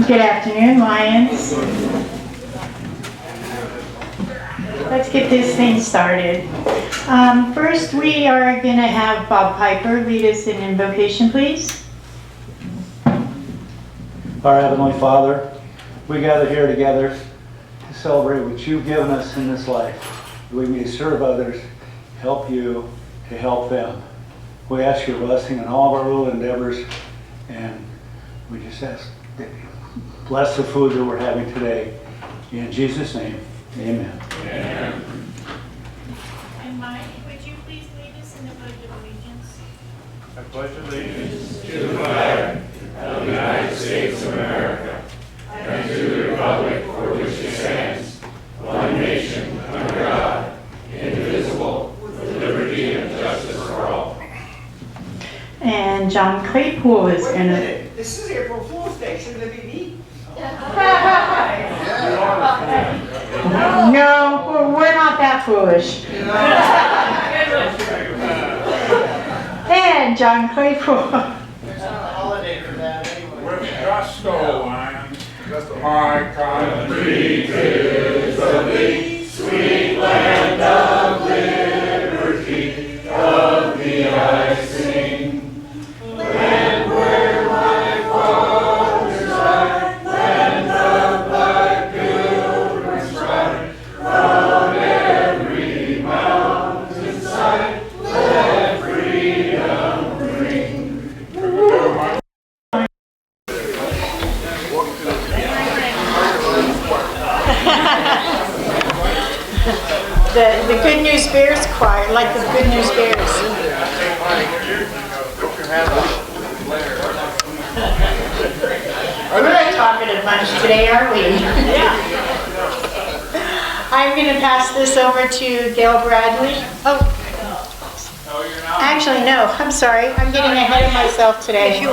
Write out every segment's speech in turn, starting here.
Good afternoon, Lions. Let's get this thing started. First, we are going to have Bob Piper lead us in invocation, please. Our Heavenly Father, we gather here together to celebrate what you've given us in this life. We may serve others, help you to help them. We ask your blessing on all of our little endeavors, and we just ask that you bless the food that we're having today. In Jesus' name, amen. Amen. And Mike, would you please lead us in the Pledge of Allegiance? I pledge allegiance to the flag of the United States of America and to the republic for which it stands, one nation, under God, indivisible, with liberty and justice for all. And John Claypool is Wait a going to... minute. This is April Fool's Day. Shouldn't it be me? No, we're not that foolish. And John Claypool. There's not a holiday for that anyway. With gusto, Lions. My country is the big, sweet land of liberty, of the I sing. Land where my fathers died, land of thy pilgrims pride, from every mountainside, let freedom ring. The Good News Bears choir, like the Good News Bears. We're a talkative bunch today, aren't we? Yeah. I'm going to pass this over to Gail Bradley. Oh. No, you're not. Actually, no, I'm sorry. I'm getting ahead of myself today. Yes, you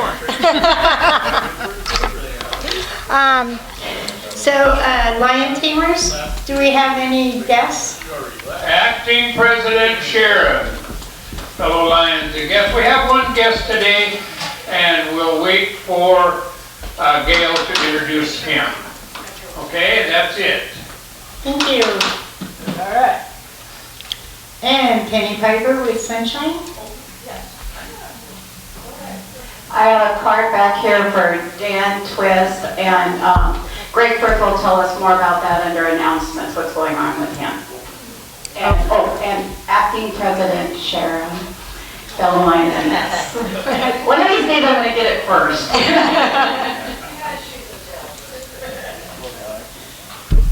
are. So, Lion Tamers, do we have any guests? Acting President Sharon, fellow Lions and guests. We have one guest today, and we'll wait for Gail to introduce him. Okay, that's it. Thank you. All right. And Penny Piper with Sunshine. I have a card back here for Dan Twist, and Greg Frick will tell us more about that under announcements, what's going on with him. And, and Acting President Sharon, fellow Lions and Nets. One of these days I'm going to get it first.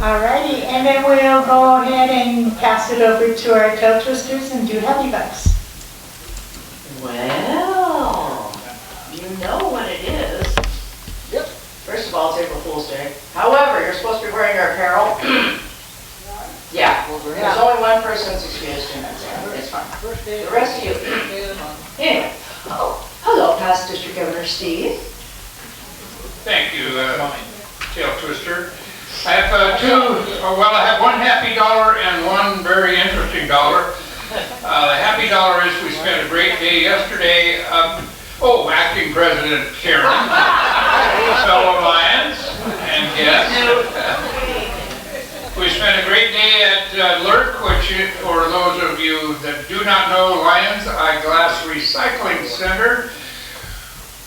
Alrighty, and then we'll go ahead and pass it over to our toe twisters and do Happy Bucks. Well, you know what it is. Yep. First of all, it's April Fool's Day. However, you're supposed to be wearing your apparel. Yeah. There's only one person that's excused in that. It's fine. The rest of you. Anyway. Oh, hello, past District Governor Steve. Thank you, Tail Twister. I have I have one happy dollar and one very interesting dollar. The happy dollar is we spent a great day yesterday. Acting President Sharon, fellow Lions and guests. We spent a great day at LERC, which, for those of you that do not know, Lions Eyeglass Recycling Center,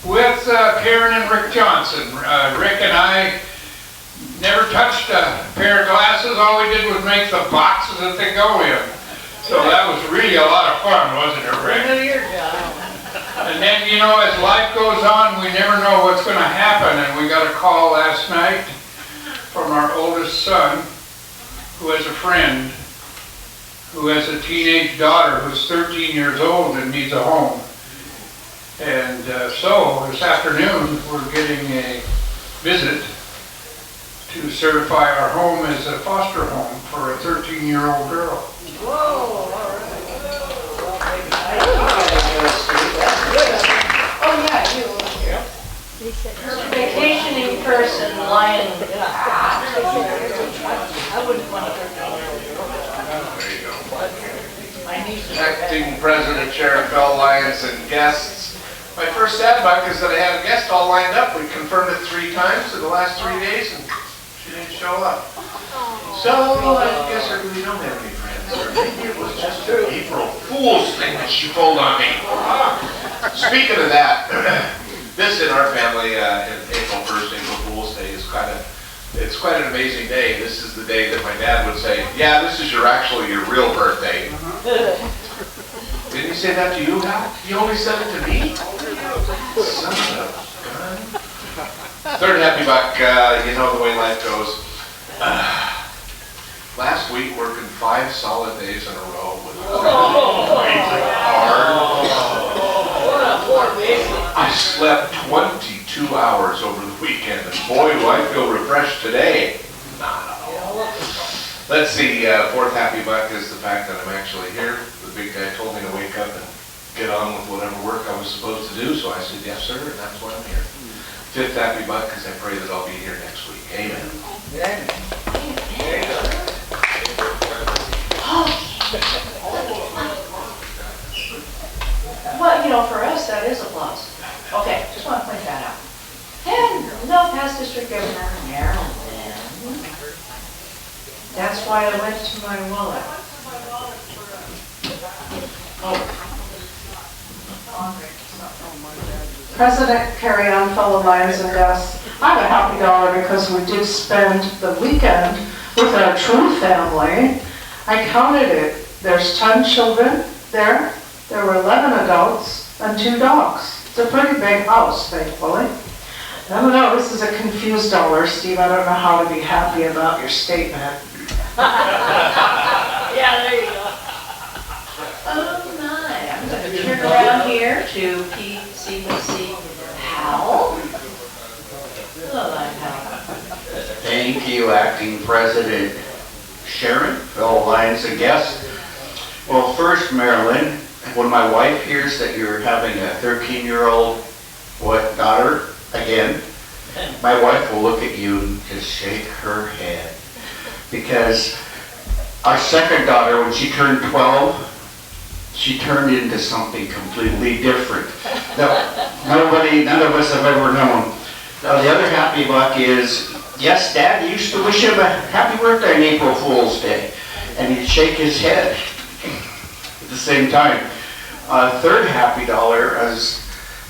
with Karen and Rick Johnson. Rick and I never touched a pair of glasses. All we did was make the boxes that they go in. So that was really a lot of fun, wasn't it, Rick? And then, you know, as life goes on, we never know what's going to happen. And we got a call last night from our oldest son, who has a friend who has a teenage daughter who's 13 years old and needs a home. And so this afternoon, we're getting a visit to certify our home as a foster home for a 13-year-old girl. Whoa, all right. Oh, yeah, you. Vacationing person, Lion. I wouldn't want to. Acting President, Chair, fellow Lions and guests, My first sad bug is that I had a guest all lined up. We confirmed it 3 times in the last 3 days, and she didn't show up. So I guess I really don't have any friends. Or maybe it was just an April Fool's thing that she pulled on me. Speaking of that, this in our family, April 1st, April Fool's Day, is it's quite an amazing day. This is the day that my dad would say, yeah, this is actually your real birthday. Didn't he say that to you, Hal? He only said it to me? Son of a gun. Third happy buck, you know the way life goes. Last week, working 5 solid days in a row with hard. I slept 22 hours over the weekend, and boy, do I feel refreshed today. Not at all. Let's see, 4th happy buck is the fact that I'm actually here. The big guy told me to wake up and get on with whatever work I was supposed to do, so I said, yes, sir, and that's why I'm here. 5th happy buck is I pray that I'll be here next week. Amen. Well, you know, for us, that is applause. Okay, just want to point that out. And no, past district governor, Maryland. That's why I went to my wallet. President, carry on, fellow Lions and guests. I have a happy dollar because we did spend the weekend with our true family. I counted it. There's 10 children there. There were 11 adults and 2 dogs. It's a pretty big house, thankfully. I don't know, this is a confused dollar, Steve. I don't know how to be happy about your statement. Yeah, there you go. Oh my, I'm going to turn around here to PCC Hal. Hello, Hal. Thank you, Acting President Sharon, fellow Lions and guests. Well, first, Marilyn, when my wife hears that you're having a 13-year-old daughter again, my wife will look at you and just shake her head. Because our second daughter, when she turned 12, she turned into something completely different. None of us have ever known. Now, the other happy buck is, yes, Dad used to wish him a happy birthday on April Fool's Day, and he'd shake his head at the same time. Third happy dollar, I was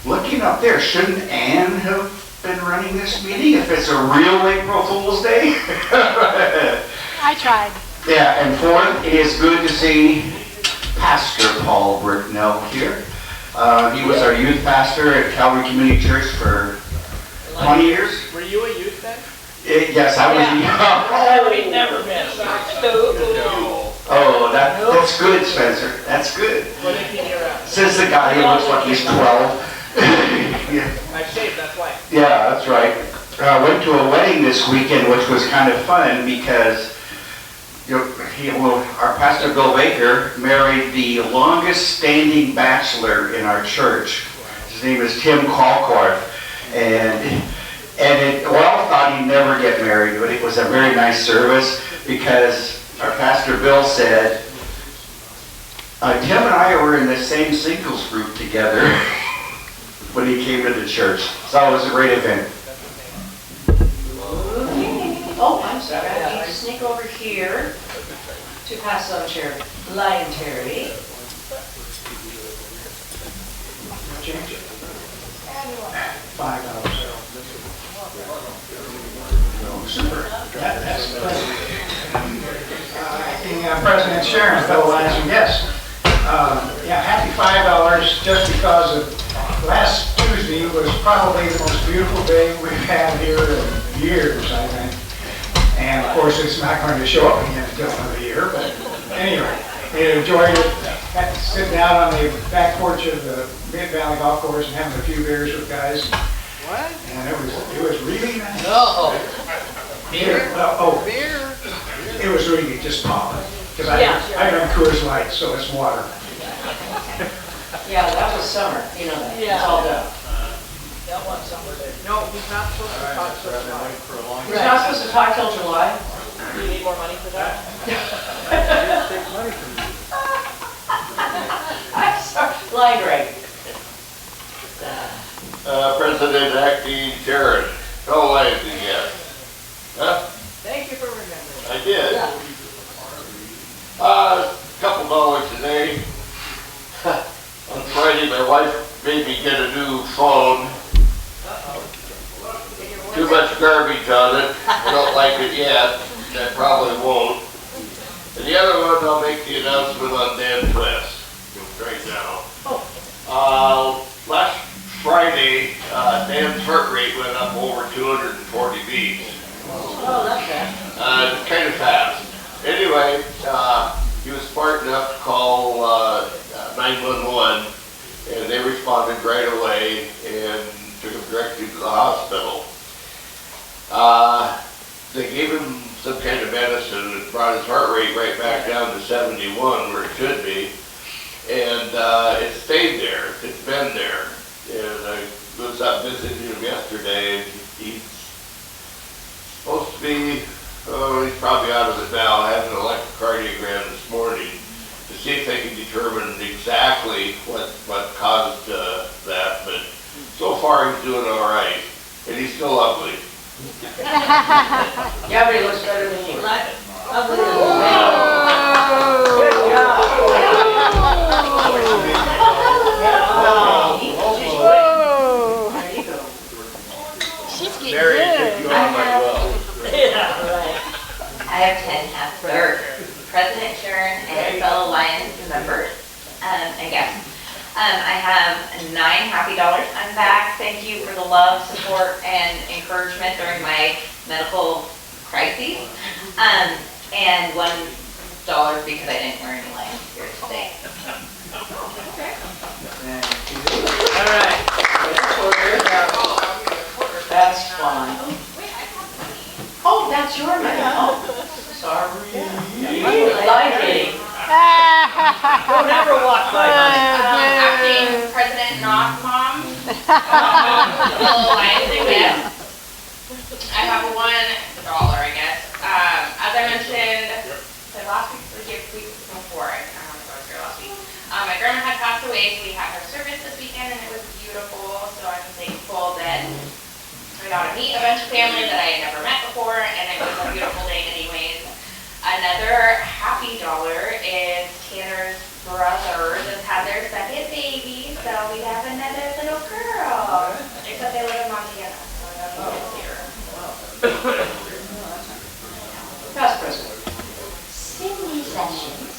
looking up there, shouldn't Ann have been running this meeting if it's a real April Fool's Day? I tried. Yeah, and 4th, it is good to see Pastor Paul Bricknell here. He was our youth pastor at Calvary Community Church for 20 years. Were you a youth then? Yes, I was. Oh, we never met. Oh, that's good, Spencer. That's good. Says the guy who looks like he's 12. Yeah. I shaved, that's why. Yeah, that's right. I went to a wedding this weekend, which was kind of fun because our pastor Bill Baker married the longest standing bachelor in our church. His name is Tim Colcorth, and well, thought he'd never get married, but it was a very nice service because our pastor Bill said, Tim and I were in the same singles group together when he came to the church. So it was a great event. Oh, I'm sorry, I need to sneak over here to pass on to Lion Terry. $5. Super. That's good. Acting President Sharon, fellow Lions and guests. Yeah, happy $5 just because of last Tuesday was probably the most beautiful day we've had here in years, I think. And of course, it's not going to show up again until another year, but anyway, we enjoyed it. Got to sit down on the back porch of the Mid-Valley Golf Course and having a few beers with guys. What? And it was really nice. No. Beer? Beer? It was really just popping. Because I drink Coors Light, so it's water. Yeah, that was summer, you know that. It's all done. That was summer day. No, he's not supposed to talk till July. He's not supposed to talk till July? Do you need more money for that? I'm sorry, line break. President Acting Sharon, fellow Lions and guests. Huh? Thank you for remembering. I did. Couple dollars today. On Friday, my wife made me get a new phone. Too much garbage on it. I don't like it yet. I probably won't. And the other one, I'll make the announcement on Dan Twist right now. Last Friday, Dan's heart rate went up over 240 beats. Oh, that's bad. Kind of fast. Anyway, he was smart enough to call 911, and they responded right away and took him directly to the hospital. They gave him some kind of medicine that brought his heart rate right back down to 71, where it should be. And it stayed there. It's been there. And I was up visiting him yesterday, and he's supposed to be, he's probably out of it now. I had an electrocardiogram this morning to see if they can determine exactly what caused that. But so far, he's doing all right. And he's still ugly. Yeah, but he looks better than you. Ugly. Good job. She's getting Mary, good. you are my well. Yeah, right. I have 10 President Sharon and fellow Lions members and guests. I have 9 happy dollars. I'm back. Thank you for the love, support, and encouragement during my medical crises. And $1 because I didn't wear any Lions here today. All right. That's fine. Oh, that's your money. Oh, sorry. Library. Don't ever walk by mine. Acting President Knock Mom. Fellow Lions and guests. I have $1, I guess. As I mentioned, last week or the week before, I don't know if I was here last week. My grandma had passed away, so we had her service this weekend, and it was beautiful. So I'm thankful that I got to meet a bunch of family that I had never met before, and it was a beautiful day anyways. Another happy dollar is Tanner's brother just had their second baby, so we have another little girl. Except they live in Montana, so I don't even see her. Past president. Cindy Sessions.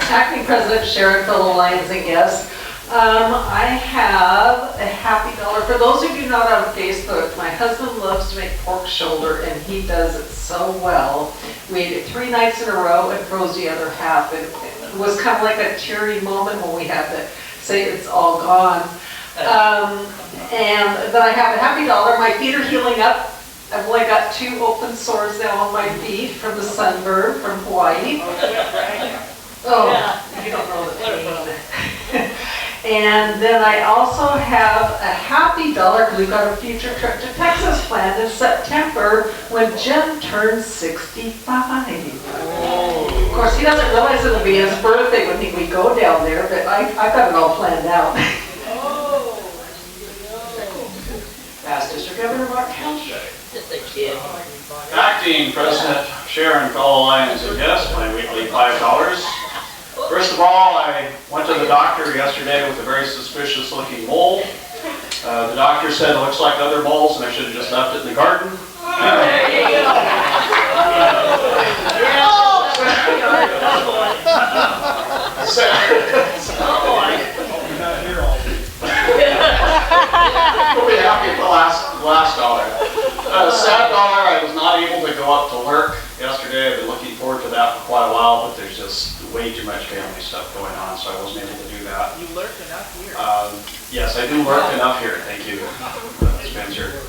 Acting President Sharon, fellow Lions and guests. I have a happy dollar. For those of you not on Facebook, my husband loves to make pork shoulder, and he does it so well. We ate it 3 nights in a row and froze the other half. It was kind of like a teary moment when we had to say it's all gone. And then I have a happy dollar. My feet are healing up. I've only got 2 open sores now on my feet from the sunburn from Hawaii. Oh, you don't know the pain. And then I also have a happy dollar because we've got a future trip to Texas planned in September when Jim turns 65. Of course, he doesn't realize it'll be his birthday when we go down there, but I've got it all planned out. Past District Governor Mark Township. Just a kid. Acting President Sharon, fellow Lions and guests, my weekly $5. First of all, I went to the doctor yesterday with a very suspicious looking mole. The doctor said it looks like other moles and I should have just left it in the garden. There you go. We'll be happy with the last dollar. Sad dollar, I was not able to go up to Lurk yesterday. I've been looking forward to that for quite a while, but there's just way too much family stuff going on, so I wasn't able to do that. You lurk enough here. Yes, I do lurk enough here. Thank you, Spencer.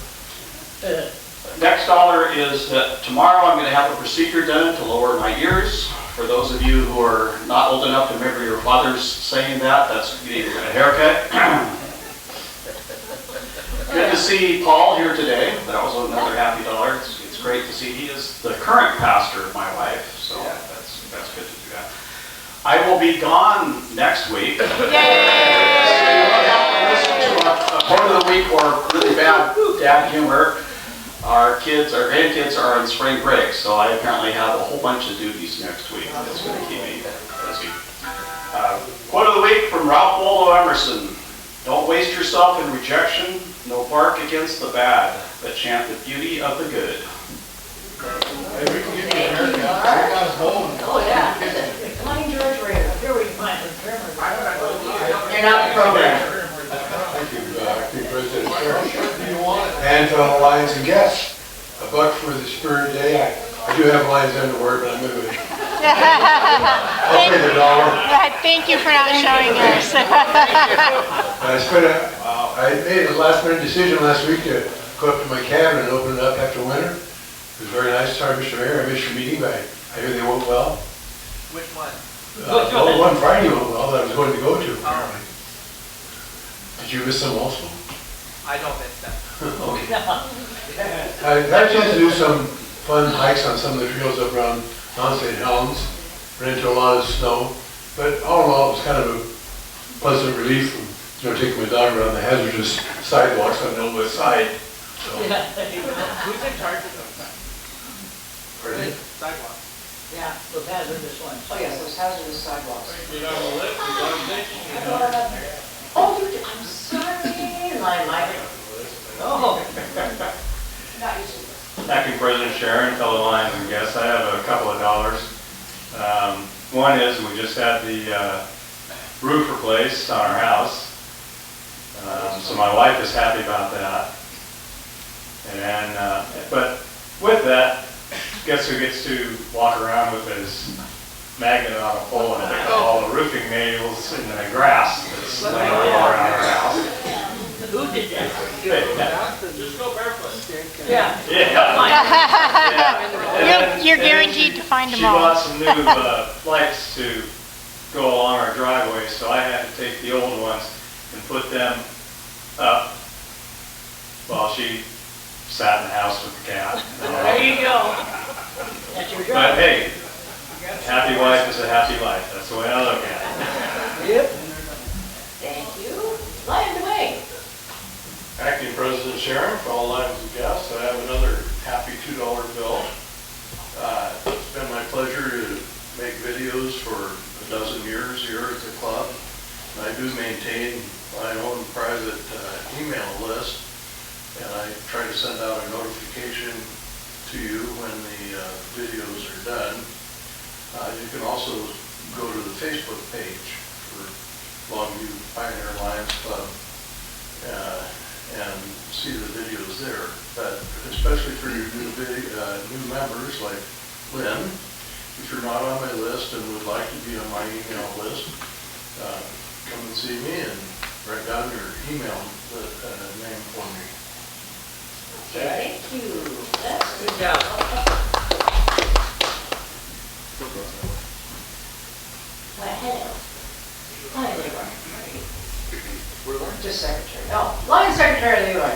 Next dollar is that tomorrow I'm going to have a procedure done to lower my ears. For those of you who are not old enough to remember your fathers saying that, that's getting a haircut. Good to see Paul here today. That was another happy dollar. It's great to see. He is the current pastor of my wife, so that's good to do that. I will be gone next week. Yay! So you won't have to listen to a quote of the week or really bad dad humor. Our grandkids are on spring break, so I apparently have a whole bunch of duties next week. That's going to keep me busy. Quote of the week from Ralph Waldo Emerson. Don't waste yourself in rejection, no bark against the bad, but chant the beauty of the good. Hey, we can give you a haircut. I got us home. Oh, yeah. Flying George Rader. Here we find the trimmer. You're not the programmer. Thank you, Acting President Sharon. And fellow Lions and guests, a buck for the Spirit Day. I do have Lions underwear, but I'm going to I'll pay the dollar. Thank you for not showing yours. I made a last minute decision last week to go up to my cabin and open it up after winter. It was very nice. Sorry, Mr. Mayor, I missed your meeting, but I hear they went well. Which one? The one Friday went well that I was going to go to, apparently. Did you miss them also? I don't miss them. Okay. I had a chance to do some fun hikes on some of the trails up around Mount St. Helens. Ran into a lot of snow, but all in all, it was kind of a pleasant relief from, taking my dog around the hazardous sidewalks on the West Side. So. Who's in charge of those Pardon me? sidewalks? Yeah, those hazardous ones. Oh, yes, those hazardous sidewalks. You know, the list, you got a ditch, you know. Oh, I'm sorry. My. Oh. Not used to this. Acting President Sharon, fellow Lions and guests, I have a couple of dollars. One is we just had the roof replaced on our house, so my wife is happy about that. And but with that, guess who gets to walk around with his magnet on a pole and pick up all the roofing nails in the grass that's laying all around our house. Who did that? Just go barefoot. Yeah. Yeah. You're guaranteed to find them She all. bought some new lights to go along our driveway, so I had to take the old ones and put them up while she sat in the house with the cat. There you go. That's your But job. hey, happy wife is a happy life. That's the way I look at it. Yep. Thank you. Lions away. Acting President Sharon, for all Lions and guests, I have another happy $2 bill. It's been my pleasure to make videos for a dozen years here at the club. And I do maintain my own private email list, and I try to send out a notification to you when the videos are done. You can also go to the Facebook page for Longview Pioneer Lions Club and see the videos there. But especially for your new members like Lynn, if you're not on my list and would like to be on my email list, come and see me and write down your email name for me. Thank you. That's Good job. Well, hello. Just secretary. Oh, Lion Secretary Leroy.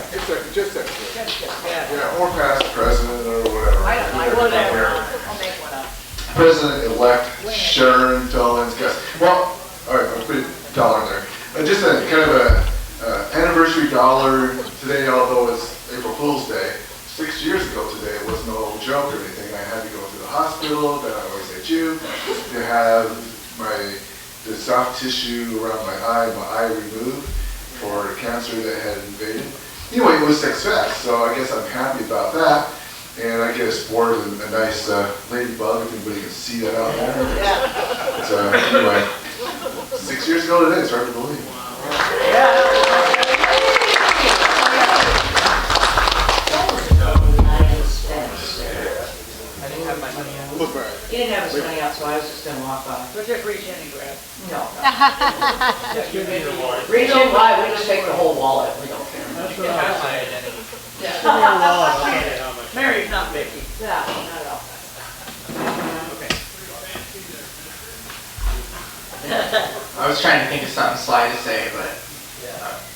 Just secretary. Yeah. Yeah, or past president or whatever. I don't know, whatever. I'll make one up. President-elect Sharon Dolan's guest. Well, all right, I'll put a dollar in there. Just a kind of a anniversary dollar today, although it's April Fool's Day. 6 years ago today, it was no joke or anything. I had to go to the hospital, then I always at you, to have the soft tissue around my eye removed for cancer that had invaded. Anyway, it was success, so I guess I'm happy about that. And I get sported a nice ladybug, if anybody can see that out there. But, anyway, 6 years ago today, it's hard to believe. I didn't have my money out. He didn't have his money out, so I was just gonna walk by. We'll just reach in and grab. No. Just give me your wallet. Reach in, why? We just take the whole wallet. We don't care. That's what I wanted anyway. How much? Mary's not Vicky. Yeah, not at all. I was trying to think of something sly to say, but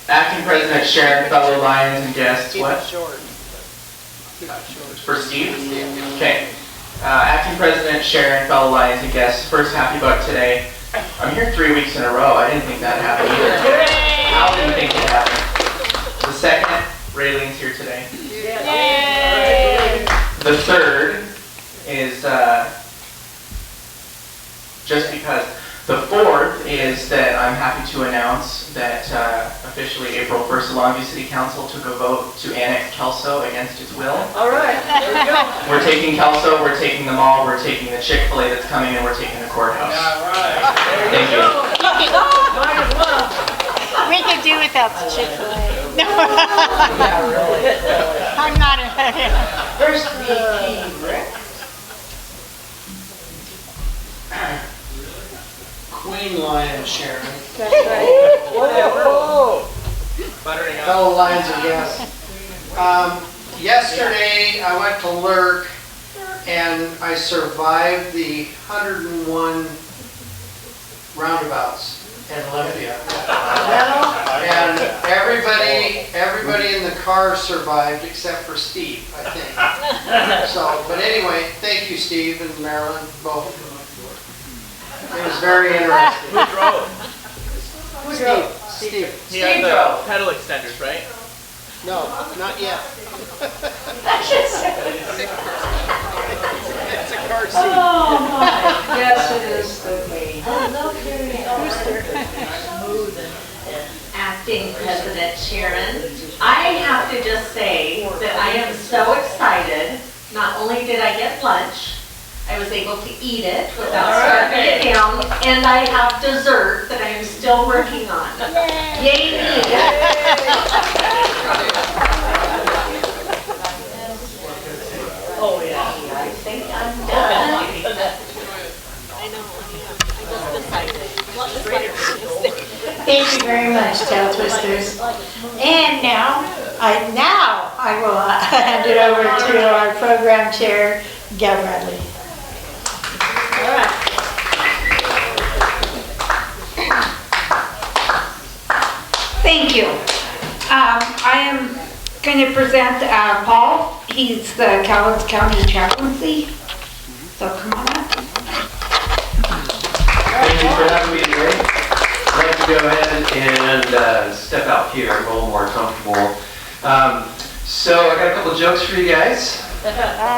Acting President Sharon, fellow Lions and guests, what? Short. For Steve? Okay. Acting President Sharon, fellow Lions and guests, first happy buck today. I'm here 3 weeks in a row. I didn't think that happened either. How didn't think it happened? The second, Rayleen's here today. Yay! The third is just because. The fourth is that I'm happy to announce that officially April 1st, the Longview City Council took a vote to annex Kelso against its will. All right, there we go. We're taking Kelso, we're taking the mall, we're taking the Chick-fil-A that's coming, and we're taking the courthouse. All right. Thank you. Might as well. We could do without the Chick-fil-A. No. I'm not a... First VP, Rick. Queen Lion Sharon, That's right. Whoa. fellow Lions and guests. Yesterday, I went to Lurk and I survived the 101 roundabouts in Olympia. And everybody in the car survived except for Steve, I think. So, but anyway, thank you, Steve and Marilyn, both. It was very interesting. Who drove? Steve. He had the pedal extenders, right? No, not yet. It's a car seat. Oh my, yes it is the way. Acting President Sharon, I have to just say that I am so excited. Not only did I get lunch, I was able to eat it without starving it down, and I have dessert that I am still working on. Yay me! Oh yeah, I think I'm done. I know, I just decided. Thank you very much, Tail Twisters. And now I will hand it over to our program chair, Gail Bradley. All right. Thank you. I am going to present Paul. He's the Cowlitz County Chaplaincy. So come on up. Thank you for having me today. I'd like to go ahead and step out here, I'm a little more comfortable. So I got a couple of jokes for you guys. Oh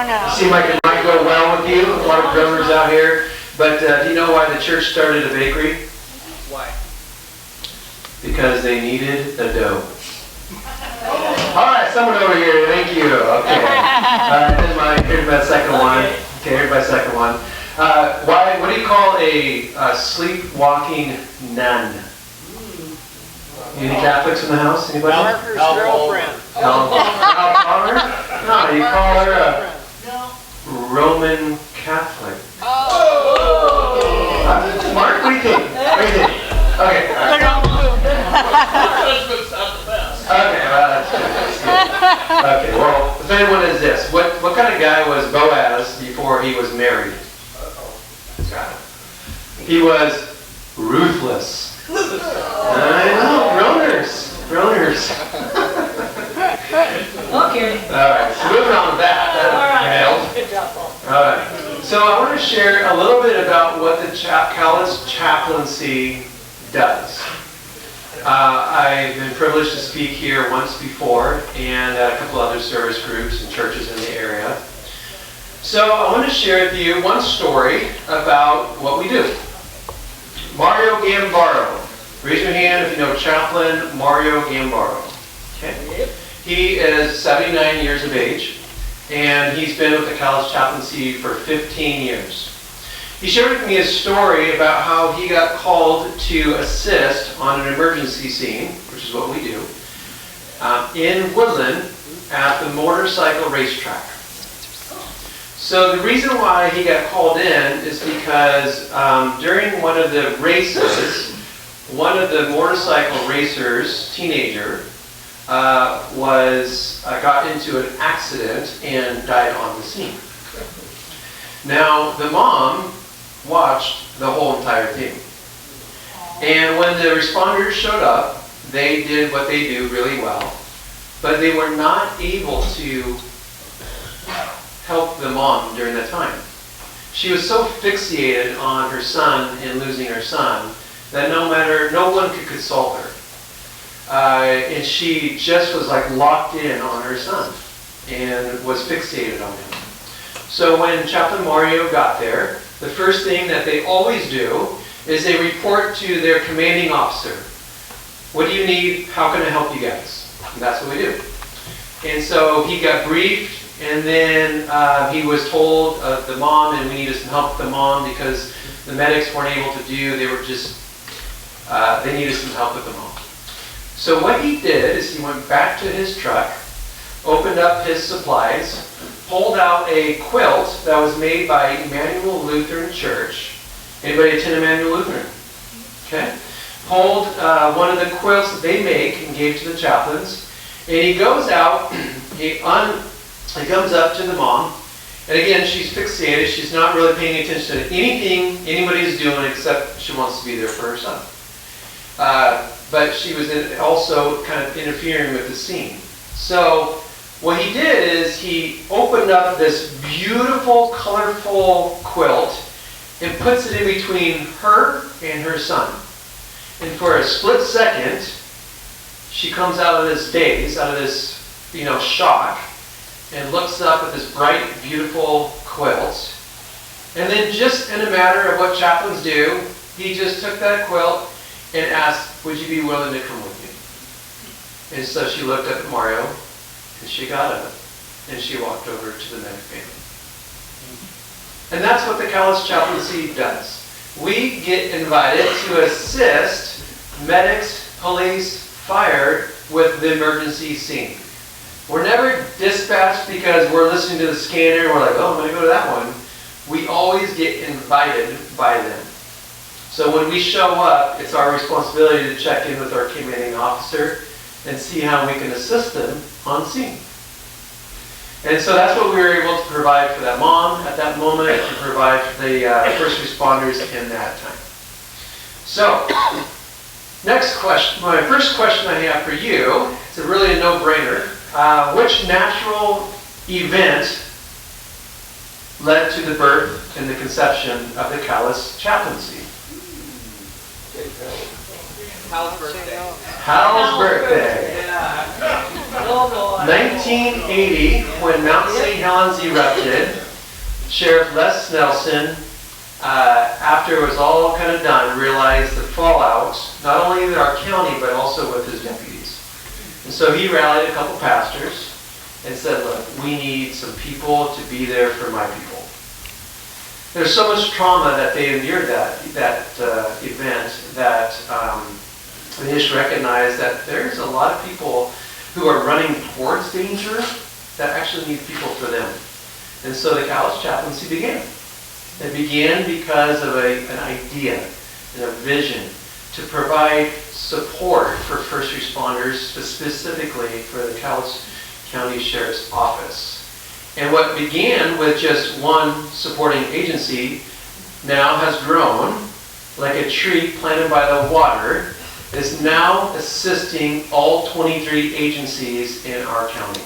no. Seem like it might go well with you, a lot of drummers out here. But do you know why the church started a bakery? Why? Because they needed a dough. All right, someone over here, thank you. Okay. Here's my second one. Okay, here's my second one. What do you call a sleepwalking nun? Any Catholics in the house? Anybody? Parker's girlfriend. No. Palmer? No, you call her a Roman Catholic. Oh! Mark, what do you think? What do you think? Okay. Okay, well, that's good. Okay, well, the third one is this. What kind of guy was Boaz before he was married? He was ruthless. I know, groaners. Okay. All right, so moving on with that. All right. Helped. Good job, Paul. All right. So I want to share a little bit about what the Cowlitz Chaplaincy does. I've been privileged to speak here once before and at a couple other service groups and churches in the area. So I want to share with you one story about what we do. Mario Gambaro. Raise your hand if you know Chaplain Mario Gambaro. Okay. He is 79 years of age, and he's been with the Cowlitz Chaplaincy for 15 years. He shared with me a story about how he got called to assist on an emergency scene, which is what we do, in Woodland at the motorcycle racetrack. So the reason why he got called in is because during one of the races, one of the motorcycle racers, teenager, got into an accident and died on the scene. Now, the mom watched the whole entire thing. And when the responders showed up, they did what they do really well, but they were not able to help the mom during that time. She was so fixated on her son and losing her son that no one could console her. And she just was like locked in on her son and was fixated on him. So when Chaplain Mario got there, the first thing that they always do is they report to their commanding officer. What do you need? How can I help you guys? And that's what we do. And so he got briefed, and then he was told the mom, and we needed some help with the mom because the medics weren't able to do, they needed some help with the mom. So what he did is he went back to his truck, opened up his supplies, pulled out a quilt that was made by Emmanuel Lutheran Church. Anybody attend Emmanuel Lutheran? Okay. Pulled one of the quilts that they make and gave to the chaplains. And he goes out, he comes up to the mom, and again, she's fixated. She's not really paying attention to anything anybody's doing except she wants to be there for her son. But she was also kind of interfering with the scene. So what he did is he opened up this beautiful, colorful quilt and puts it in between her and her son. And for a split second, she comes out of this daze, out of this, shock, and looks up at this bright, beautiful quilt. And then just in a matter of what chaplains do, he just took that quilt and asked, would you be willing to come with me? And so she looked up at Mario, and she got up, and she walked over to the medic family. And that's what the Cowlitz Chaplaincy does. We get invited to assist medics, police, fire with the emergency scene. We're never dispatched because we're listening to the scanner and we're like, oh, I'm going to go to that one. We always get invited by them. So when we show up, it's our responsibility to check in with our commanding officer and see how we can assist them on scene. And so that's what we were able to provide for that mom at that moment, and provide for the first responders in that time. So, next question. My first question I have for you, it's really a no-brainer. Which natural event led to the birth and the conception of the Cowlitz Chaplaincy? Hal's birthday. Hal's birthday. 1980, when Mount St. Helens erupted, Sheriff Les Nelson, after it was all kind of done, realized the fallout, not only in our county, but also with his deputies. And so he rallied a couple pastors and said, look, we need some people to be there for my people. There's so much trauma that they endured that event that they just recognized that there's a lot of people who are running towards danger that actually need people for them. And so the Cowlitz Chaplaincy began. It began because of an idea and a vision to provide support for first responders, specifically for the Cowlitz County Sheriff's Office. And what began with just one supporting agency now has grown like a tree planted by the water, is now assisting all 23 agencies in our county.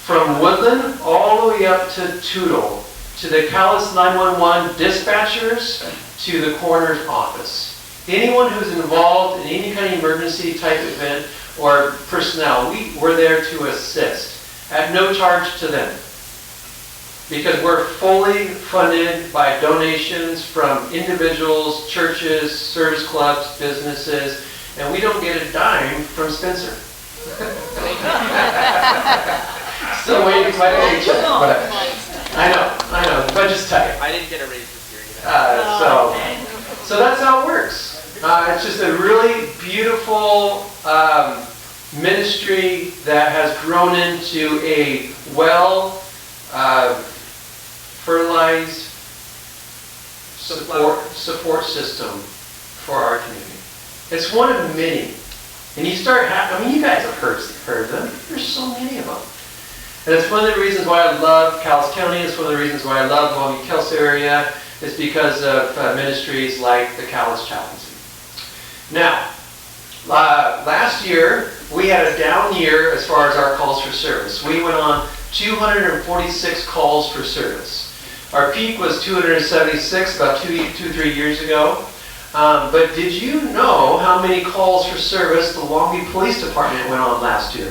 From Woodland all the way up to Toutle, to the Cowlitz 911 dispatchers, to the coroner's office. Anyone who's involved in any kind of emergency type event or personnel, we're there to assist at no charge to them. Because we're fully funded by donations from individuals, churches, service clubs, businesses, and we don't get a dime from Spencer. So we might each other, whatever. I know, the budget's tight. I didn't get a raise this year either. So that's how it works. It's just a really beautiful ministry that has grown into a fertilized support system for our community. It's one of many. And you start, you guys have heard of them. There's so many of them. And it's one of the reasons why I love Cowlitz County. It's one of the reasons why I love the Longview Kelso area. It's because of ministries like the Cowlitz Chaplaincy. Now, last year, we had a down year as far as our calls for service. We went on 246 calls for service. Our peak was 276 about 3 years ago. But did you know how many calls for service the Longview Police Department went on last year?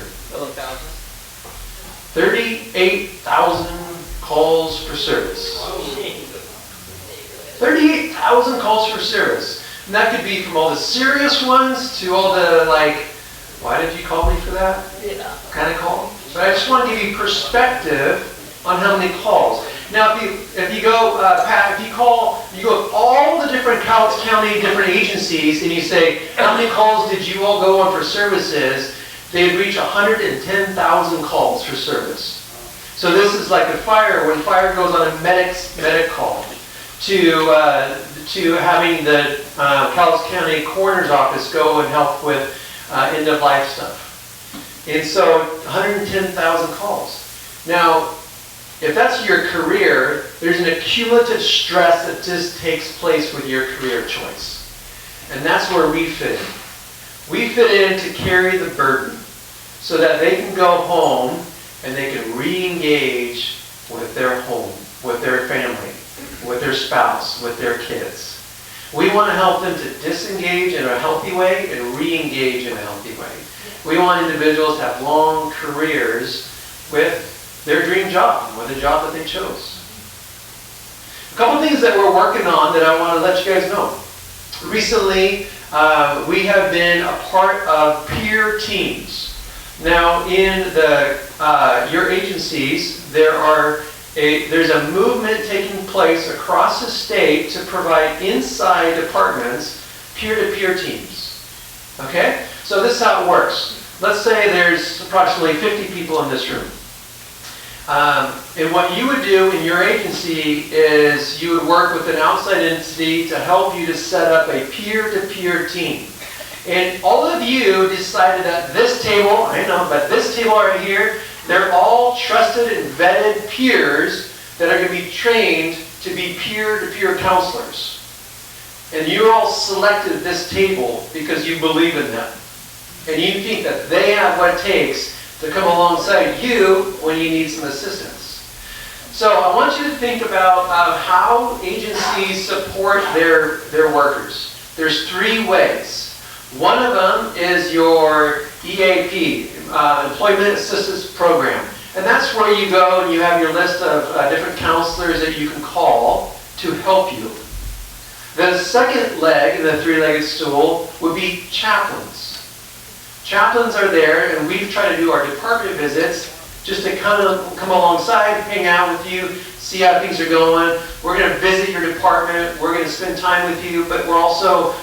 38,000 calls for service. 38,000 calls for service. And that could be from all the serious ones to all the why did you call me for that? Yeah. Kind of call. But I just want to give you perspective on how many calls. Now, if you go, Pat, if you go with all the different Cowlitz County different agencies and you say, how many calls did you all go on for services? They'd reach 110,000 calls for service. So this is like a fire, when fire goes on a medic call, to having the Cowlitz County Coroner's Office go and help with end-of-life stuff. And so 110,000 calls. Now, if that's your career, there's an accumulative stress that just takes place with your career choice. And that's where we fit in. We fit in to carry the burden so that they can go home and they can re-engage with their home, with their family, with their spouse, with their kids. We want to help them to disengage in a healthy way and re-engage in a healthy way. We want individuals to have long careers with their dream job, with the job that they chose. A couple things that we're working on that I want to let you guys know. Recently, we have been a part of peer teams. Now, in your agencies, there's a movement taking place across the state to provide inside departments peer-to-peer teams. Okay? So this is how it works. Let's say there's approximately 50 people in this room. And what you would do in your agency is you would work with an outside entity to help you to set up a peer-to-peer team. And all of you decided that this table, I know, but this table right here, they're all trusted and vetted peers that are going to be trained to be peer-to-peer counselors. And you all selected this table because you believe in them. And you think that they have what it takes to come alongside you when you need some assistance. So I want you to think about how agencies support their workers. There's 3 ways. One of them is your EAP, Employment Assistance Program. And that's where you go and you have your list of different counselors that you can call to help you. The second leg in the 3-legged stool would be chaplains. Chaplains are there, and we've tried to do our department visits just to come alongside, hang out with you, see how things are going. We're going to visit your department. We're going to spend time with you, but we're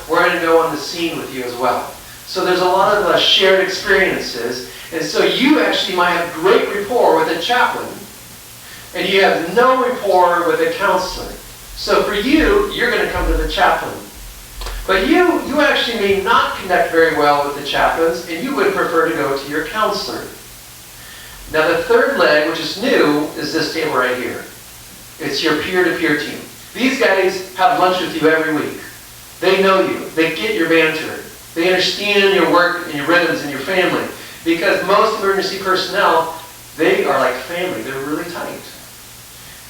going to go on the scene with you as well. So there's a lot of shared experiences, and so you actually might have great rapport with a chaplain, and you have no rapport with a counselor. So for you, you're going to come to the chaplain. But you actually may not connect very well with the chaplains, and you would prefer to go to your counselor. Now the third leg, which is new, is this table right here. It's your peer-to-peer team. These guys have lunch with you every week. They know you. They get your banter. They understand your work and your rhythms and your family. Because most emergency personnel, they are like family. They're really tight.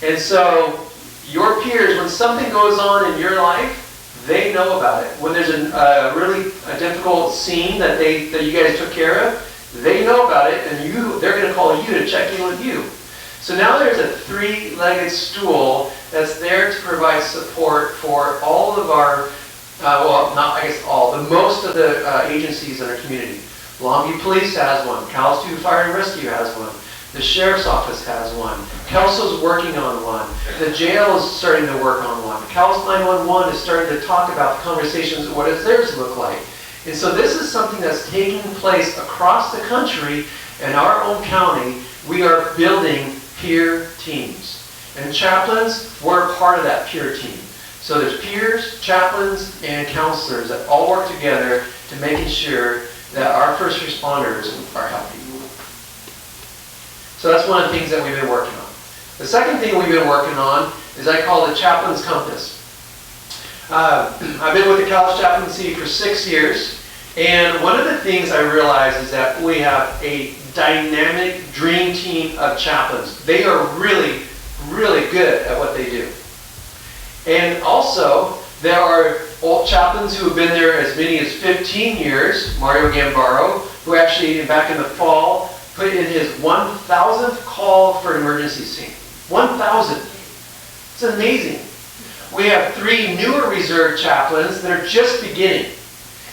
And so your peers, when something goes on in your life, they know about it. When there's a really difficult scene that you guys took care of, they know about it, and they're going to call you to check in with you. So now there's a 3-legged stool that's there to provide support for all of our, well, not I guess all, but most of the agencies in our community. Longview Police has one. Cowlitz Fire and Rescue has one. The Sheriff's Office has one. Kelso's working on one. The jail is starting to work on one. Cowlitz 911 is starting to talk about the conversations of what does theirs look like. And so this is something that's taking place across the country. In our own county, we are building peer teams. And chaplains, we're part of that peer team. So there's peers, chaplains, and counselors that all work together to making sure that our first responders are healthy. So that's one of the things that we've been working on. The second thing we've been working on is I call the Chaplain's Compass. I've been with the Cowlitz Chaplaincy for 6 years, and one of the things I realized is that we have a dynamic dream team of chaplains. They are really really good at what they do. And also, there are old chaplains who have been there as many as 15 years, Mario Gambaro, who actually, back in the fall, put in his 1,000th call for an emergency scene. 1,000. It's amazing. We have 3 newer reserve chaplains that are just beginning.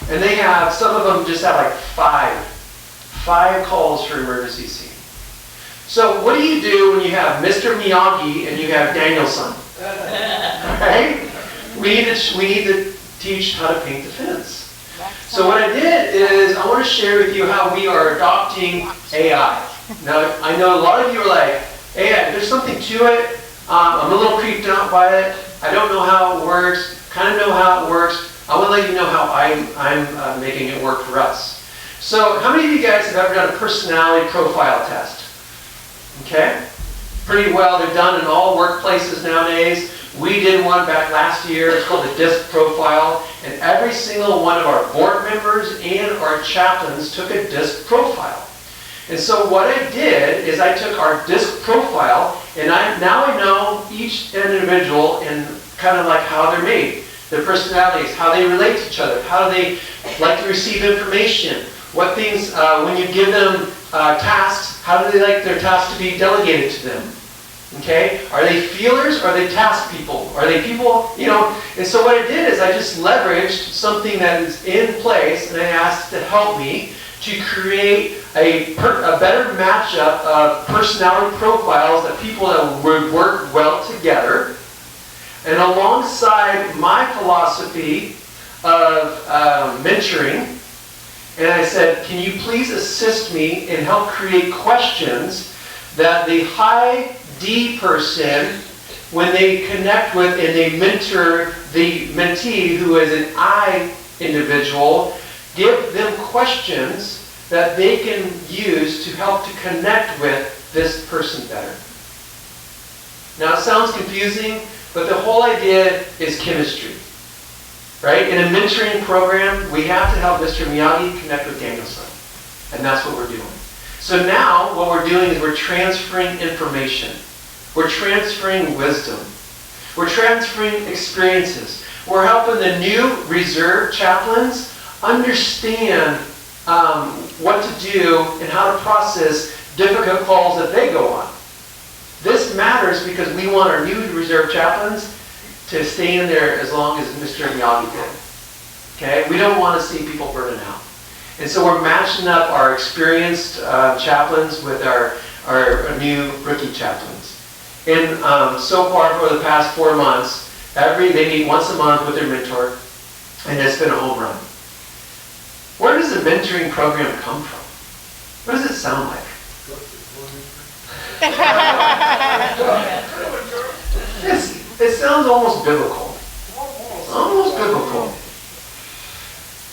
And they have, some of them just have like 5 calls for emergency scene. So what do you do when you have Mr. Miyagi and you have Danielson? Right? We need to teach how to paint the fence. So what I did is I want to share with you how we are adopting AI. Now, I know a lot of you are like, AI, there's something to it. I'm a little creeped out by it. I don't know how it works. Kind of know how it works. I want to let you know how I'm making it work for us. So how many of you guys have ever done a personality profile test? Okay? Pretty well. They're done in all workplaces nowadays. We did one back last year. It's called the DISC profile. And every single one of our board members and our chaplains took a DISC profile. And so what I did is I took our DISC profile and now I know each individual and kind of like how they're made, their personalities, how they relate to each other, how do they like to receive information, what things, when you give them tasks, how do they like their tasks to be delegated to them? Okay? Are they feelers or are they task people? Are they people, and so what I did is I just leveraged something that is in place and I asked to help me to create a better matchup of personality profiles of people that would work well together. And alongside my philosophy of mentoring, and I said, can you please assist me and help create questions that the high D person, when they connect with and they mentor the mentee who is an I individual, give them questions that they can use to help to connect with this person better. Now it sounds confusing, but the whole idea is chemistry. Right? In a mentoring program, we have to help Mr. Miyagi connect with Danielson. And that's what we're doing. So now what we're doing is we're transferring information. We're transferring wisdom. We're transferring experiences. We're helping the new reserve chaplains understand what to do and how to process difficult calls that they go on. This matters because we want our new reserve chaplains to stay in there as long as Mr. Miyagi did. Okay? We don't want to see people burning out. And so we're matching up our experienced chaplains with our new rookie chaplains. And so far for the past 4 months, they meet once a month with their mentor, and it's been a home run. Where does the mentoring program come from? What does it sound like? It sounds almost biblical. Almost biblical.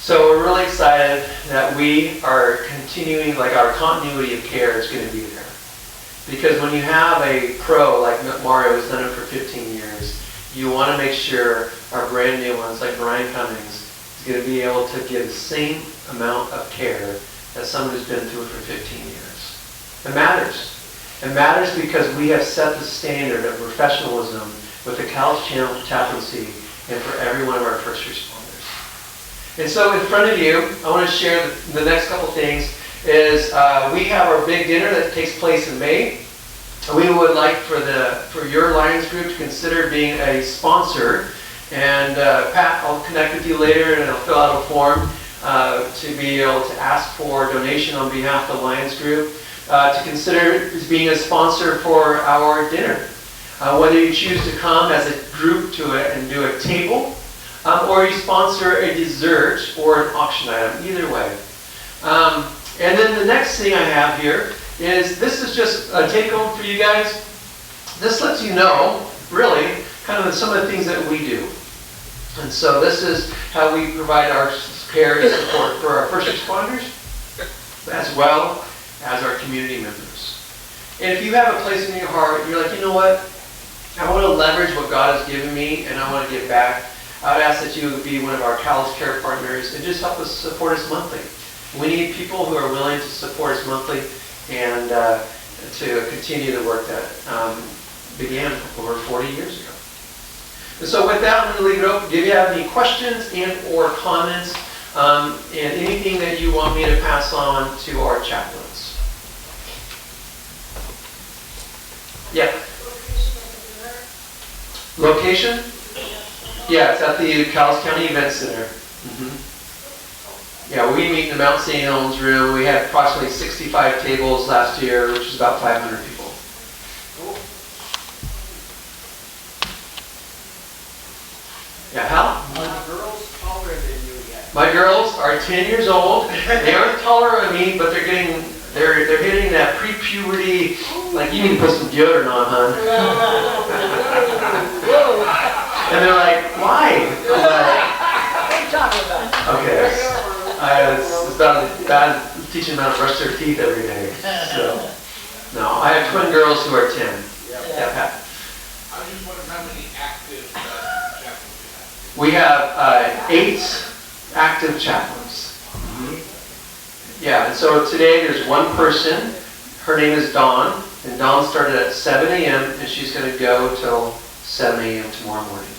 So we're really excited that we are continuing, like our continuity of care is going to be there. Because when you have a pro like Mario who's done it for 15 years, you want to make sure our brand new ones like Brian Cummings is going to be able to give the same amount of care as someone who's been through it for 15 years. It matters. It matters because we have set the standard of professionalism with the Cowlitz Chaplaincy and for every one of our first responders. And so in front of you, I want to share the next couple things is we have our big dinner that takes place in May. We would like for your Lions group to consider being a sponsor. And Pat, I'll connect with you later and I'll fill out a form to be able to ask for donation on behalf of the Lions group to consider being a sponsor for our dinner. Whether you choose to come as a group to it and do a table, or you sponsor a dessert or an auction item, either way. And then the next thing I have here is this is just a take-home for you guys. This lets you know, really, kind of some of the things that we do. And so this is how we provide our care and support for our first responders, as well as our community members. And if you have a place in your heart, you're like, you know what? I want to leverage what God has given me and I want to give back. I would ask that you would be one of our Cowlitz Care partners and just help us support us monthly. We need people who are willing to support us monthly and to continue the work that began over 40 years ago. And so with that, I'm going to leave it open. Do you have any questions and or comments and anything that you want me to pass on to our chaplains? Yeah. Location? Yeah, it's at the Cowlitz County Event Center. Yeah, we meet in the Mount St. Helens room. We had approximately 65 tables last year, which is about 500 people. Yeah, Hal? Are the girls taller than you yet? My girls are 10 years old. They aren't taller than me, but they're hitting that pre-puberty, like, you need to put some deodorant on, hon. And they're like, why? I'm like, What are you talking about? okay, it's about bad teaching them how to brush their teeth every day. So, no, I have twin girls who are 10. Yeah, Pat. I was just wondering how many active chaplains you have. We have 8 active chaplains. Yeah, and so today there's one person. Her name is Dawn, and Dawn started at 7 a.m. and she's going to go till 7 a.m. tomorrow morning.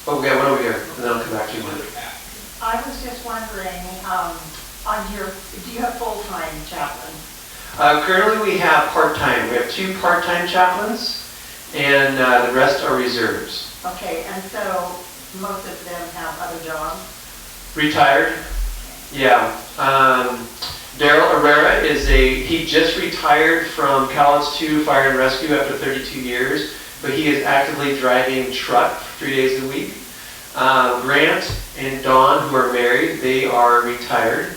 Oh, we got one over here, and then I'll come back to you, Mike. I was just wondering, do you have full-time chaplains? Currently we have part-time. We have 2 part-time chaplains, and the rest are reserves. Okay, and so most of them have other jobs? Retired? Yeah. Daryl Herrera he just retired from Cowlitz 2 Fire and Rescue after 32 years, but he is actively driving truck 3 days a week. Grant and Dawn, who are married, they are retired.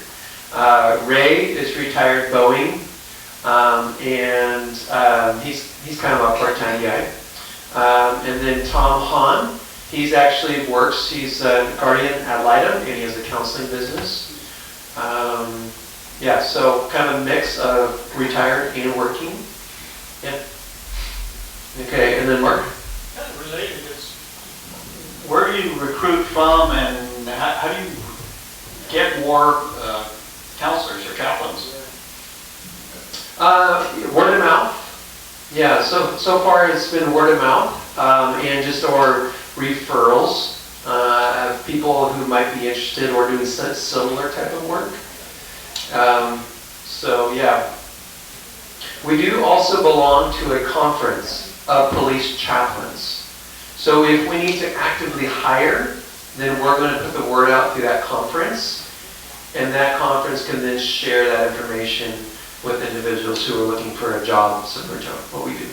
Ray is retired Boeing, and he's kind of a part-time guy. And then Tom Hahn, he's actually works, he's a guardian ad litem, and he has a counseling business. Yeah, so kind of a mix of retired and working. Yeah. Okay, and then Mark? Kind of related, where do you recruit from, and how do you get more counselors or chaplains? Word of mouth. Yeah, so far it's been word of mouth, and just our referrals of people who might be interested or doing similar type of work. So yeah. We do also belong to a conference of police chaplains. So if we need to actively hire, then we're going to put the word out through that conference, and that conference can then share that information with individuals who are looking for a job similar to what we do.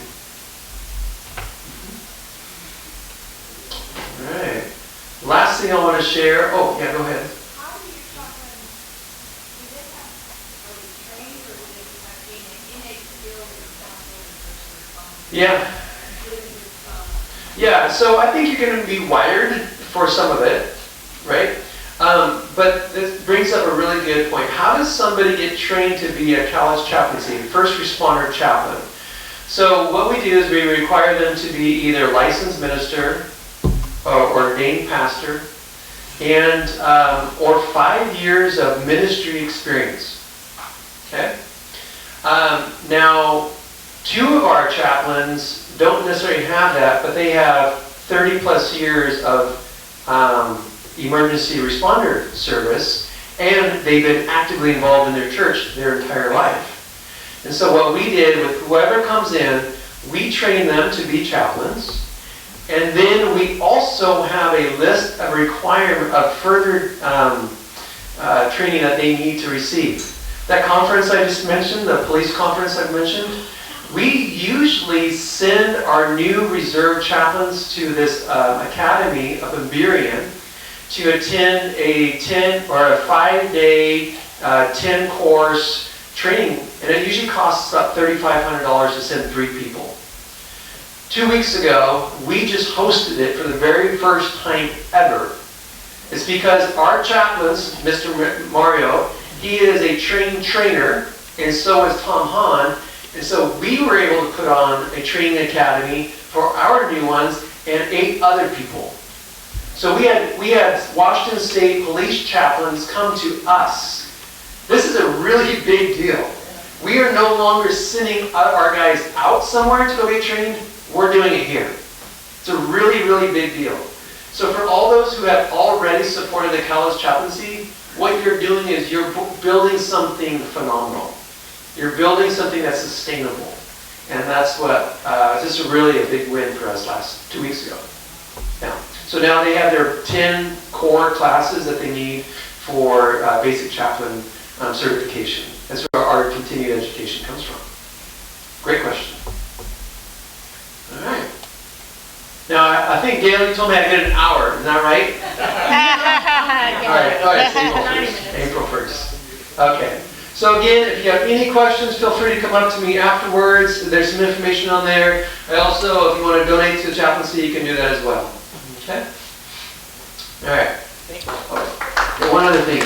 All right. Last thing I want to share. Oh, yeah, go ahead. Yeah, so I think you're going to be wired for some of it, right? But this brings up a really good point. How does somebody get trained to be a Cowlitz Chaplaincy, first responder chaplain? So what we do is we require them to be either licensed minister or ordained pastor, and or 5 years of ministry experience. Okay. Now, 2 of our chaplains don't necessarily have that, but they have 30 plus years of emergency responder service, and they've been actively involved in their church their entire life. And so what we did with whoever comes in, we train them to be chaplains, and then we also have a list of requirement of further training that they need to receive. That conference I just mentioned, the police conference I mentioned, we usually send our new reserve chaplains to this academy up in Burien to attend a 5-day, 10-course training, and it usually costs about $3,500 to send 3 people. 2 weeks ago, we just hosted it for the very first time ever. It's because our chaplains, Mr. Mario, he is a trained trainer, and so is Tom Hahn. And so we were able to put on a training academy for our new ones and 8 other people. So we had Washington State police chaplains come to us. This is a really big deal. We are no longer sending our guys out somewhere to go get trained. We're doing it here. It's a really, really big deal. So for all those who have already supported the Cowlitz Chaplaincy, what you're doing is you're building something phenomenal. You're building something that's sustainable. And that's what, this is really a big win for us 2 weeks ago. So now they have their 10 core classes that they need for basic chaplain certification. That's where our continued education comes from. Great question. All right. Now, I think, Gail, you told me I get an hour. Isn't that right? All right. April 1st. Okay. So again, if you have any questions, feel free to come up to me afterwards. There's some information on there. Also, if you want to donate to the chaplaincy, you can do that as well. Okay? All right. One other thing.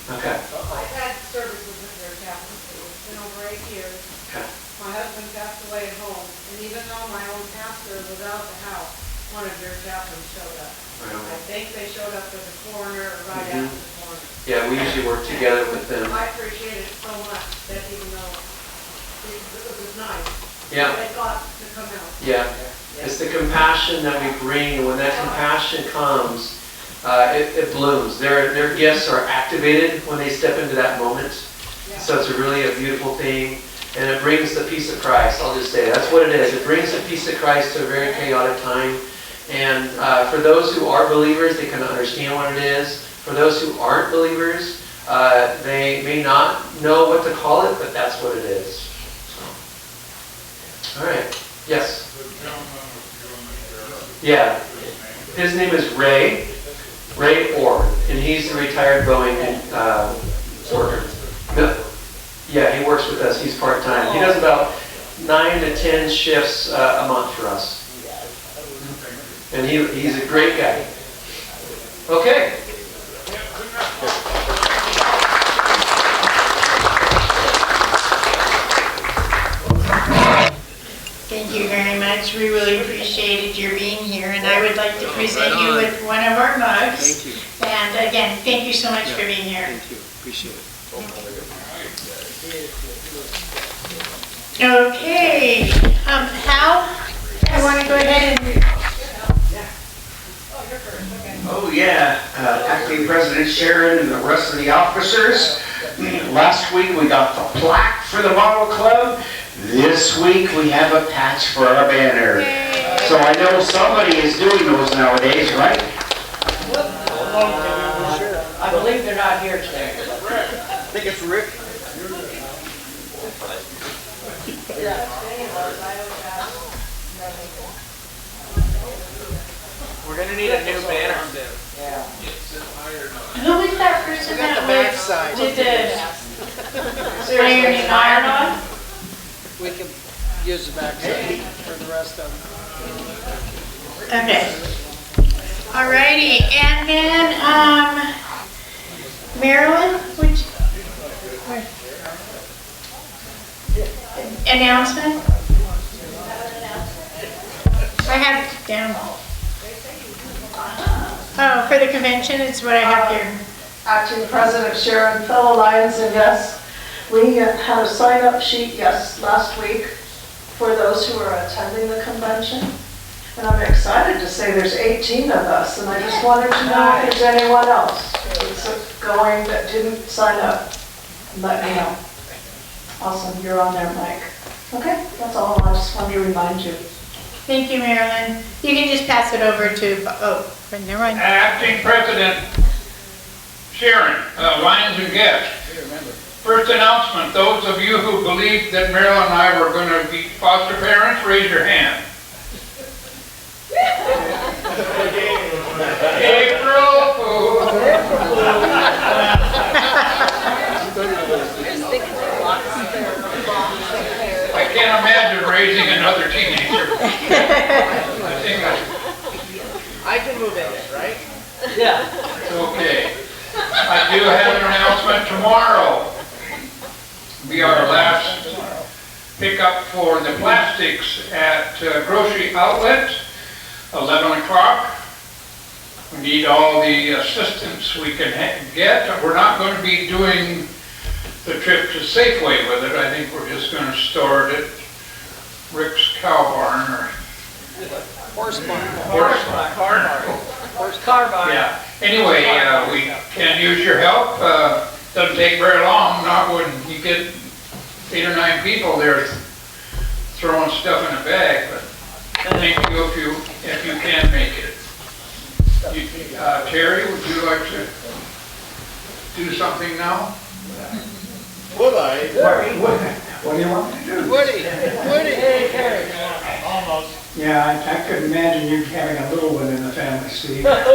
Okay. I've had services with their chaplaincy. It's been over 8 years. Okay. My husband passed away at home, and even though my own pastor was out of the house, one of their chaplains showed up. I think they showed up with the coroner right after the coroner. Yeah, we usually work together with them. I appreciate it so much that even though it was nice, Yeah. they thought to come out. Yeah. It's the compassion that we bring, and when that compassion comes, it blooms. Their gifts are activated when they step into that moment. So it's really a beautiful thing, and it brings the peace of Christ. I'll just say that's what it is. It brings the peace of Christ to a very chaotic time. And for those who are believers, they can understand what it is. For those who aren't believers, they may not know what to call it, but that's what it is. So. All right. Yes. Yeah. His name is Ray Orr, and he's a retired Boeing worker. Yeah, he works with us. He's part-time. He does about 9 to 10 shifts a month for us. And he's a great guy. Okay. Thank you very much. We really appreciated your being here, and I would like to present you with one of our mugs. Thank you. And again, thank you so much for being here. Thank you. Appreciate it. Okay, Hal, I want to go ahead and... Oh, yeah. Acting President Sharon and the rest of the officers. Last week we got the plaque for the Model Club. This week we have a patch for our banner. So I know somebody is doing those nowadays, right? I believe they're not here today. I think it's Rick. We're gonna need a new banner. Who was that person that did the iron on? We can use the backside for the rest of them. Okay. Alrighty, and then, Marilyn, which, announcement? I have it down. Oh, for the convention, it's what I have here. Acting President Sharon, fellow Lions and guests, we had a sign-up sheet last week for those who are attending the convention. And I'm excited to say there's 18 of us, and I just wanted to know if there's anyone else that's going that didn't sign up. Let me know. Awesome, you're on there, Mike. Okay, that's all. I just wanted to remind you. Thank you, Marilyn. You can just pass it over to, never mind. Acting President Sharon, Lions and guests. First announcement, those of you who believe that Marilyn and I were going to be foster parents, raise your hand. April Fool. I can't imagine raising another teenager. I can move in it, right? Yeah. Okay. I do have an announcement tomorrow. Be our last pickup for the plastics at Grocery Outlet, 11 o'clock. We need all the assistance we can get. We're not going to be doing the trip to Safeway with it. I think we're just gonna store it at Rick's Cow Barn or Horse barn. Horse barn. Horse car barn. Yeah. Anyway, we can use your help. Doesn't take very long, not when you get 8 or 9 people there throwing stuff in a bag, but thank you if you can make it. Terry, would you like to do something now? Would I? What do you want me to do? Woody. Hey, Terry. Almost. Yeah, I could imagine you having a little one in the family, Steve. But,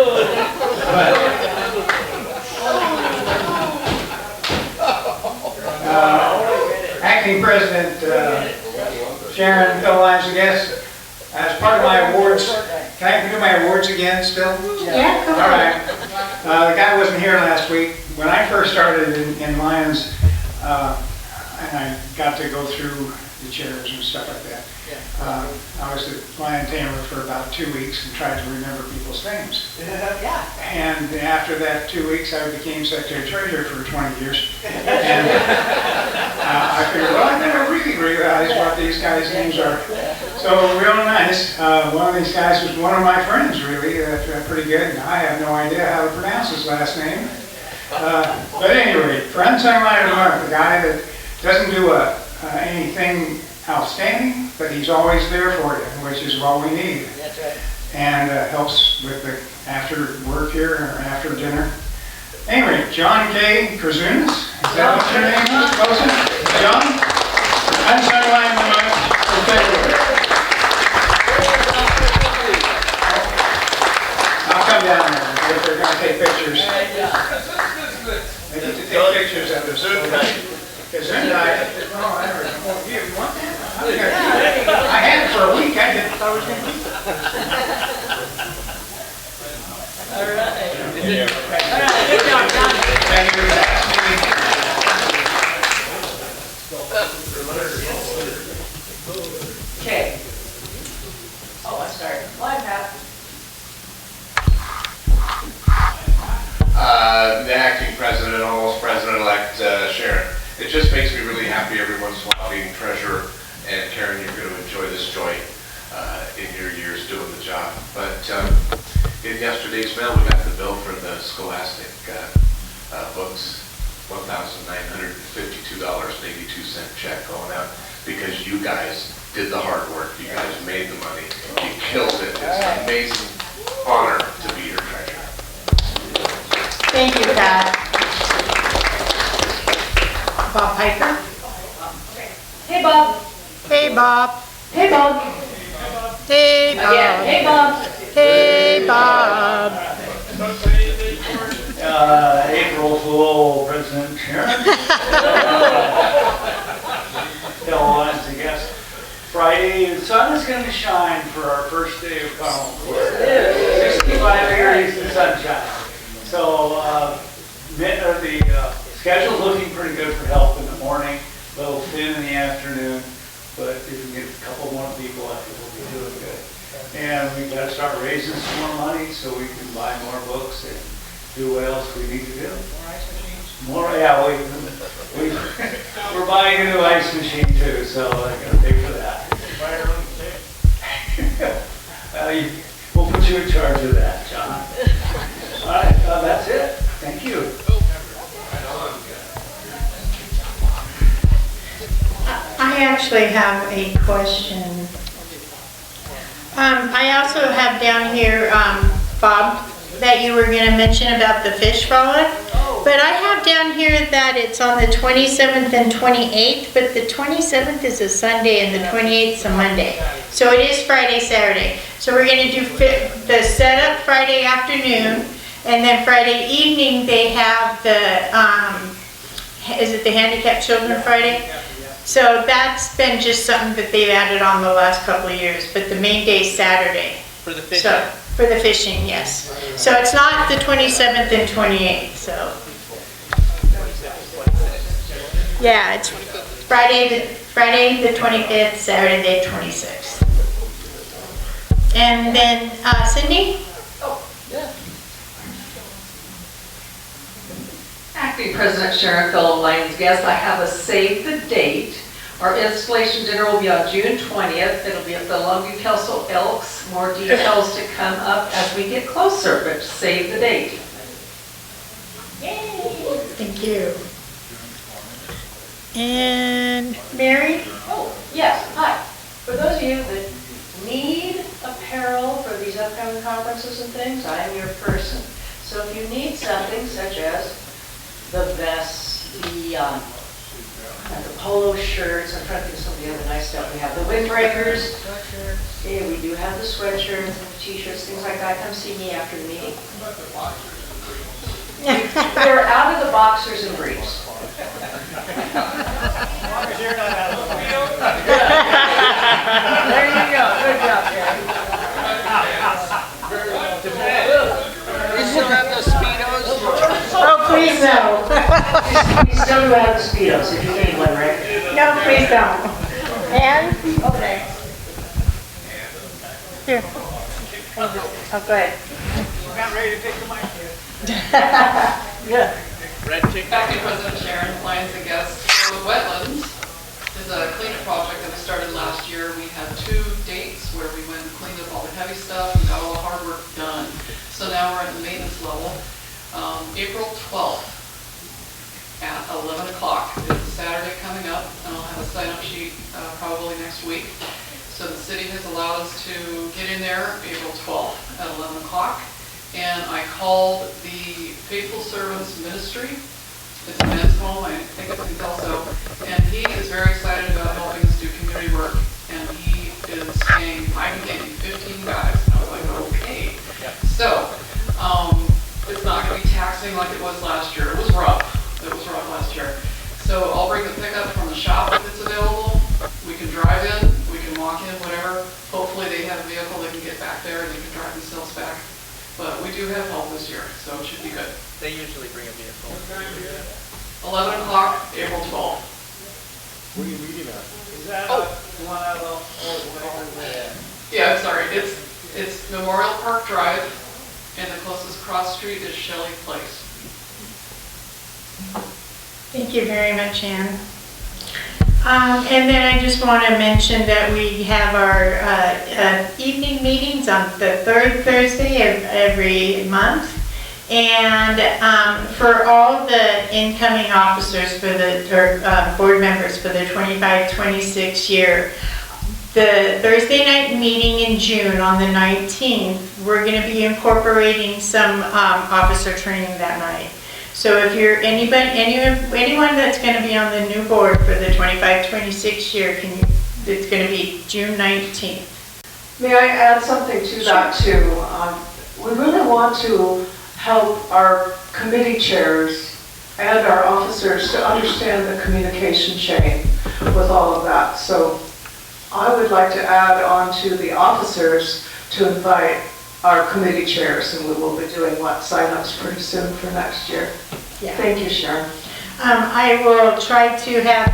Acting President Sharon, fellow Lions and guests, as part of my awards, can I do my awards again still? Yeah, go All right. The guy wasn't here last week. When I first started in Lions, and I got to go through the chairs and stuff like that. I was at Lion Tamer for about 2 weeks and tried to remember people's names. Yeah. And after that 2 weeks, I became Secretary Treasurer for 20 years. And I figured, well, I never really realized what these guys' names are. So real nice. One of these guys was one of my friends, really. Pretty good. I have no idea how to pronounce his last name. But anyway, for Unsung Lion of the Month, the guy that doesn't do anything outstanding, but he's always there for you, which is what we need. That's right. And helps with the after work here or after dinner. Anyway, John K. Krazunas, is that what your name is? John? Unsung Lion of the Month for February. I'll come down there if they're going to take pictures. They get to take pictures of this. Gesundheit. Oh, I never know. You want that? I had it for a week. I didn't thought I was going to keep it. All right. Yeah. All right, good job, John. Thank you. Okay. Oh, I started. Live hat. The acting president, almost president-elect Sharon. It just makes me really happy every once in a while being treasurer, and Karen, you're going to enjoy this joint in your years doing the job. But in yesterday's mail, we got the bill for the Scholastic books, $1,952.82 check going out because you guys did the hard work. You guys made the money. You killed it. It's an amazing honor to be your treasurer. Thank you, Pat. Bob Piper? Hey, Bob. Hey, Bob. Hey, Bob. Hey, Bob. Again. Hey, Bob. Hey, Bob. April Fool, President Sharon. Fellow Lions and guests. Friday, the sun is going to shine for our first day of Carmel. 65 degrees and sunshine. So the schedule's looking pretty good for help in the morning, a little thin in the afternoon, but if we can get a couple more people, I think we'll be doing good. And we've got to start raising some more money so we can buy more books and do what else we need to do. More, yeah, we're buying a new ice machine too, so I got to pay for that. We'll put you in charge of that, John. All right, that's it. Thank you. I actually have a question. I also have down here, Bob, that you were going to mention about the fish frolic. But I have down here that it's on the 27th and 28th, but the 27th is a Sunday and the 28th is a Monday. So it is Friday, Saturday. So we're going to do the setup Friday afternoon, and then Friday evening they have the, is it the Handicapped Children Friday? So that's been just something that they've added on the last couple of years, but the main day is Saturday. For the fishing. So, for the fishing, yes. So it's not the 27th and 28th, so. Yeah, it's Friday the 25th, Saturday the 26th. And then, Cindy? Acting President Sharon, fellow Lions guests, I have a save the date. Our installation dinner will be on June 20th. It'll be at the Longview Kelso Elks. More details to come up as we get closer, but save the date. Thank you. And Mary? Oh, yes, hi. For those of you that need apparel for these upcoming conferences and things, I am your person. So if you need something such as the vests, the polo shirts, I'm trying to think of some of the other nice stuff. We have the windbreakers. Yeah, we do have the sweatshirts and the t-shirts, things like that. Come see me after the meeting. We're out of the boxers and briefs. There you go. Good job, Gary. We still have the Speedos? Oh, please no. We still do have the Speedos if you need one, right? No, please don't. And? Okay. Here. Oh, go ahead. We're not ready to take the mic yet. Yeah. Acting President Sharon, Lions and guests. So the wetlands is a cleanup project that we started last year. We had 2 dates where we went and cleaned up all the heavy stuff and got all the hard work done. So now we're at the maintenance level. April 12th at 11 o'clock is a Saturday coming up, and I'll have a sign-up sheet probably next week. So the city has allowed us to get in there April 12th at 11 o'clock. And I called the Faithful Servants Ministry. It's a men's home, I think it's in Kelso. And he is very excited about helping us do community work. And he is saying, I can get you 15 guys. And I was like, okay. So, it's not going to be taxing like it was last year. It was rough. It was rough last year. So I'll bring the pickup from the shop if it's available. We can drive in, we can walk in, whatever. Hopefully they have a vehicle they can get back there and they can drive themselves back. But we do have help this year, so it should be good. They usually bring a vehicle. 11 o'clock, April 12th. What are you meeting at? Is that the one out of Yeah, I'm sorry. It's Memorial Park Drive, and the closest cross street is Shelley Place. Thank you very much, Ann. And then I just want to mention that we have our evening meetings on the 3rd Thursday of every month. And for all the incoming officers for or board members for the 25-26 year, the Thursday night meeting in June on the 19th, we're going to be incorporating some officer training that night. So if you're anyone that's going to be on the new board for the 25-26 year, it's going to be June 19th. May I add something to that too? We really want to help our committee chairs and our officers to understand the communication chain with all of that. So I would like to add on to the officers to invite our committee chairs, and we will be doing sign-ups pretty soon for next year. Yeah. Thank you, Sharon. I will try to have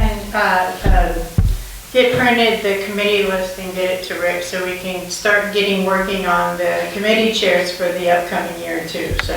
get printed the committee list and get it to Rick so we can start working on the committee chairs for the upcoming year too. So.